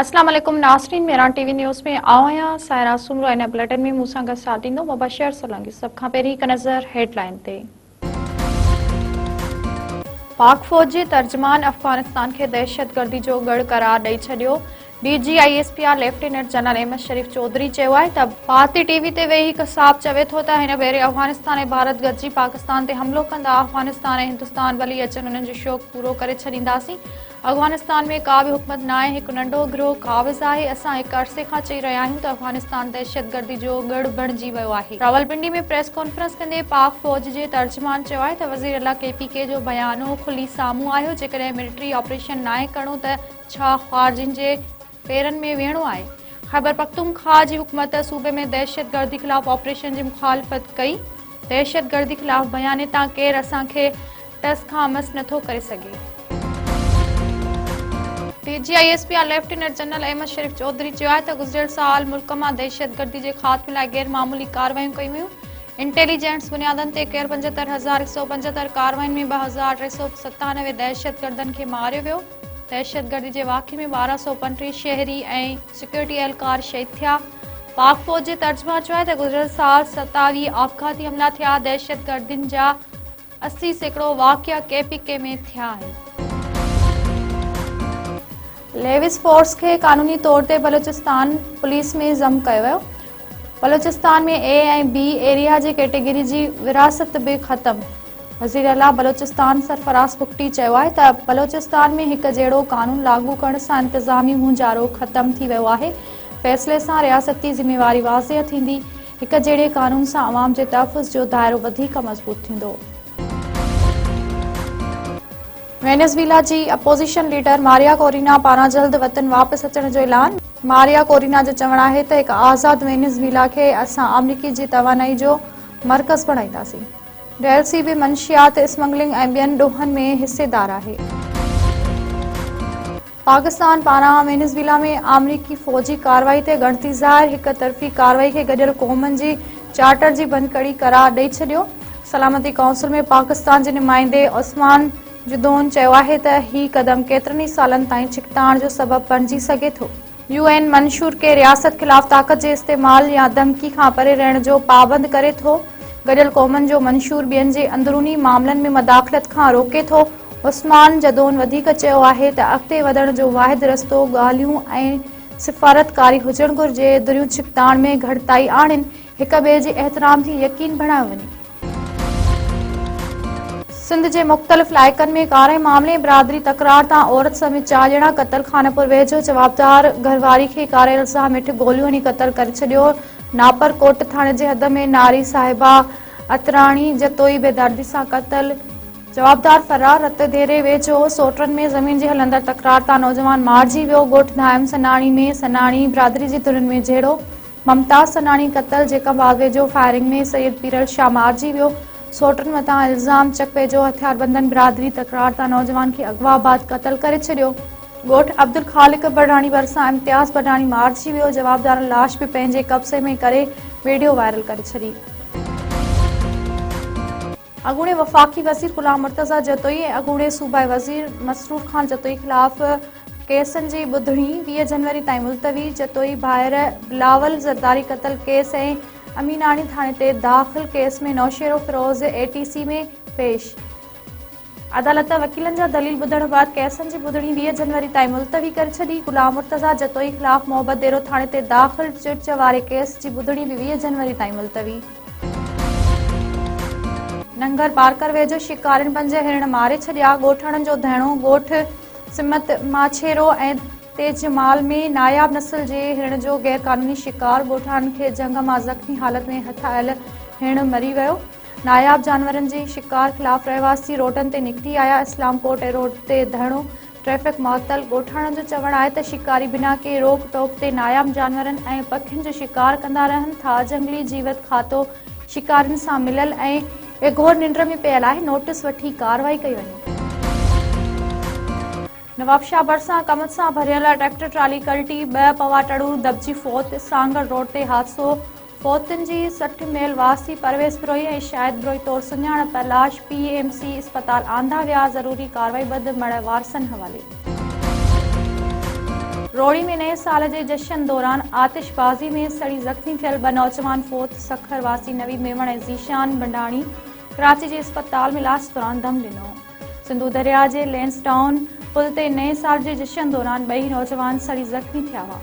अस्सलाम वालेकुम नाज़रीन, मेरा टीवी न्यूज़ में आया सायरा सुमरो इन बुलेटिन में मूसा का साथ दींदो मुबशर सोलंकी। सब खां पहिरीं हिक नज़र हेडलाइन ते। पाक फौज जे तर्जमान अफ़गानिस्तान खे दहशतगर्दी जो गढ़ करार ॾेई छॾियो। DGISPR लेफ्टिनेंट जनरल अहमद शरीफ चौधरी चयो आहे त भारतीय टीवी ते वेही हिक साहब चवे थो त हिन भेरे अफ़गानिस्तान ऐं भारत गॾिजी पाकिस्तान ते हमलो कंदा। अफ़गानिस्तान ऐं हिंदुस्तान भली अचनि उन्हनि जो शौक़ पूरो करे छॾींदासीं। अफ़गानिस्तान में का बि हुकूमत न आहे, हिकु नंढो गिरोह क़ाबिज़ आहे। असां हिकु अरसे खां चई रहिया आहियूं त अफ़गानिस्तान दहशतगर्दी जो गढ़ बणिजी वियो आहे। रावलपिंडी में प्रेस कॉन्फ्रेंस कंदे पाक फ़ौज जे तर्जमान चयो आहे त वज़ीर अला KPK जो बयानो खुली साम्हूं आयो। जेकॾहिं मिलिट्री ऑपरेशन न आहे करणो त छा ख़्वारिजियुनि जे पेरनि में वेहणो आहे। ख़ैबर पख्तूनख्वा जी हुकूमत सूबे में दहशतगर्दी ख़िलाफ़ ऑपरेशन जी मुखालफ़त कई। दहशतगर्दी ख़िलाफ़ बयाने तां केरु असांखे टस खां मस नथो करे सघे। DGISPR लेफ्टिनेंट जनरल अहमद शरीफ चौधरी चयो आहे त गुज़िरियल साल मुल्क मां दहशतगर्दी जे ख़ात्मे लाइ गैर मामूली कार्रवायूं कयूं वियूं। इंटेलिजेंस बुनियादनि ते कयल 75,175 कार्रवायुनि में 2,397 दहशतगर्दनि खे मारियो वियो। दहशतगर्दी जे वाक़े में 1235 शहरी ऐं सिक्योरिटी एहलकार शहीद थिया। पाक फ़ौज जे तर्जमान चयो आहे त गुज़िरियल साल 27 आपघाती हमला थिया। दहशतगर्दियुनि जा 80% वाक़िया KPK में थिया आहिनि। लेविस फोर्स खे क़ानूनी तौर ते बलूचिस्तान पुलिस में ज़म कयो वियो। बलूचिस्तान में A ऐं B एरिया जी कैटेगरी जी विरासत बि ख़तमु। वज़ीर आला बलूचिस्तान सरफराज़ बुगटी चयो आहे त बलूचिस्तान में हिकु जहिड़ो क़ानून लागू करण सां इंतिज़ामी मुंझारो ख़तमु थी वियो आहे। फ़ैसिले सां रियासती ज़िम्मेवारी वाज़िह थींदी। हिक जहिड़े क़ानून सां अवाम जे तहफ़्फ़ुज़ जो दाइरो वधीक मज़बूत थींदो। वेनेज़ुएला जी अपोज़िशन लीडर मारिया कोरिना पारां जल्द वतन वापसि अचण जो ऐलान। मारिया कोरिना जो चवणु आहे त हिकु आज़ाद वेनेज़ुएला खे असां अमरीकी जी तवानाई जो मर्कज़ बणाईंदासीं। DLC बि मंशियात स्मगलिंग ऐं ॿियनि ॾोहनि में हिसेदार आहे। पाकिस्तान पारां वेनेज़ुएला में अमरीकी फ़ौजी कार्रवाई ते ॻणती ज़ाहिर हिक तरफ़ी कार्रवाई खे गॾियल क़ौमुनि जी चार्टर जी बंदकड़ी करार ॾेई छॾियो। सलामती काउंसिल में पाकिस्तान जे नुमाइंदे उस्मान जुदोन चयो आहे त हीउ क़दम केतिरनि ई सालनि ताईं छिकताइण जो सबबु बणिजी सघे थो। UN मंशूर के रियासत ख़िलाफ़ ताक़त जे इस्तेमाल या धमकी खां परे रहण जो पाबंद करे थो। गॾियल क़ौमुनि जो मंशूर ॿियनि जे अंदरूनी मामलनि में मदाख़लत खां रोके थो। उस्मान जदोन वधीक चयो आहे त अॻिते वधण जो वाहिद रस्तो ॻाल्हियूं ऐं सिफ़ारतकारी हुजणु घुरिजे। दुरियूं छिकताइण में घटिताई आणिन, हिक ॿिए जे एहतराम खे यकीन बणायो वञे। सिंध जे मुख़्तलिफ़ इलाइक़नि में कारे मामले बिरादरी तकरार तां औरत समेत 4 ॼणा क़तल। खानपुर वेझो जवाबदार घरवारी खे कारे इल्ज़ाम हेठि गोलियूं हणी क़तल करे छॾियो। नापरकोट थाणे जे हद में नारी साहिबा अतराणी जतोई बेदर्दी सां क़तल। जवाबदार फरार। रत देरे वेझो सोटरनि में ज़मीन जे हलंदड़ तकरार तां नौजवान मारिजी वियो। ॻोठ नायम सनाणी में सनाणी बिरादरी जी धुरियुनि में झेड़ो। ममताज़ सनाणी क़तल। जेकाबाद वेझो फायरिंग में सैयद पीरल शाह मारिजी वियो। सोटरनि मथां इल्ज़ाम। चक वेझो हथियारबंदनि बिरादरी तकरार तां नौजवान खे अगवा बाद क़तल करे छॾियो। ॻोठ अब्दुल ख़ालिक बडाणी भरिसां इम्तियाज़ बडाणी मारिजी वियो। जवाबदार लाश बि पंहिंजे कब्ज़े में करे वीडियो वायरल करे छॾी। अॻूणे वफ़ाक़ी वज़ीर ग़ुलाम मुर्तज़ा जतोई ऐं अॻूणे सूबाई वज़ीर मसरूर ख़ान जतोई ख़िलाफ़ केसनि जी ॿुधणी 20 जनवरी ताईं मुलतवी। जतोई भाइर बिलावल ज़रदारी क़तल केस ऐं अमीनाणी थाणे ते दाख़िल केस में नौशेरो फिरोज़ ATC में पेश। अदालत वकीलनि जा दलील ॿुधण बाद केसनि जी ॿुधणी 20 जनवरी ताईं मुलतवी करे छॾी। ग़ुलाम मुर्तज़ा जतोई ख़िलाफ़ मोहब्बत डेरो थाणे ते दाख़िल चिड़च वारे केस जी ॿुधणी बि 20 जनवरी ताईं मुलतवी। नंगर बारकर वेझो शिकारियुनि 5 हिरण मारे छॾिया। ॻोठाणनि जो धहिणो। ॻोठ सिमत माछेरो ऐं तेजमाल में नायाब नस्ल जे हिरण जो गैरक़ानूनी शिकार। ॻोठाणनि खे जंग मां ज़ख़्मी हालत में हथ आयल हिरण मरी वियो। नायाब जानवरनि जी शिकार ख़िलाफ़ रहवासी रोडनि ते निकिरी आया। इस्लामकोट रोड ते धहिणो। ट्रैफ़िक मुअतल। ॻोठाणनि जो चवणु आहे त शिकारी बिना के रोक टोक ते नायाब जानवरनि ऐं पखियुनि जो शिकार कंदा रहनि था। जंगली जीवत खातो शिकारियुनि सां मिलियल ऐं घोर निंड में पियल आहे। नोटिस वठी कार्रवाई कई वञे। नवाबशाह भरिसां कमत सां भरियल ट्रैक्टर ट्राली कल्टी। 2 पवाटड़ू दॿिजी फ़ौत। सांगड़ रोड ते हादसो। फ़ौतुनि जी 60 मेल वासी परवेज़ बिरोही ऐं शाहिद बिरोही तौरु सुञाणप। लाश PMC अस्पताल आंदा विया। ज़रूरी कार्रवाई बद मड़ वारसनि हवाले। रोड़ी में नए साल के जश्न दौरान आतिशबाज़ी में सड़ी ज़ख्मी थियल 2 नौजवान फोत। सखर वासी नवी मेमण ऐं ज़ीशान बंडाणी कराची के अस्पताल में इलाज दौरान दम ॾिनो। सिंधु दरिया के लैंसडाउन पुल ते नए साल के जश्न दौरान 2 नौजवान सड़ी ज़ख्मी थिया हुआ।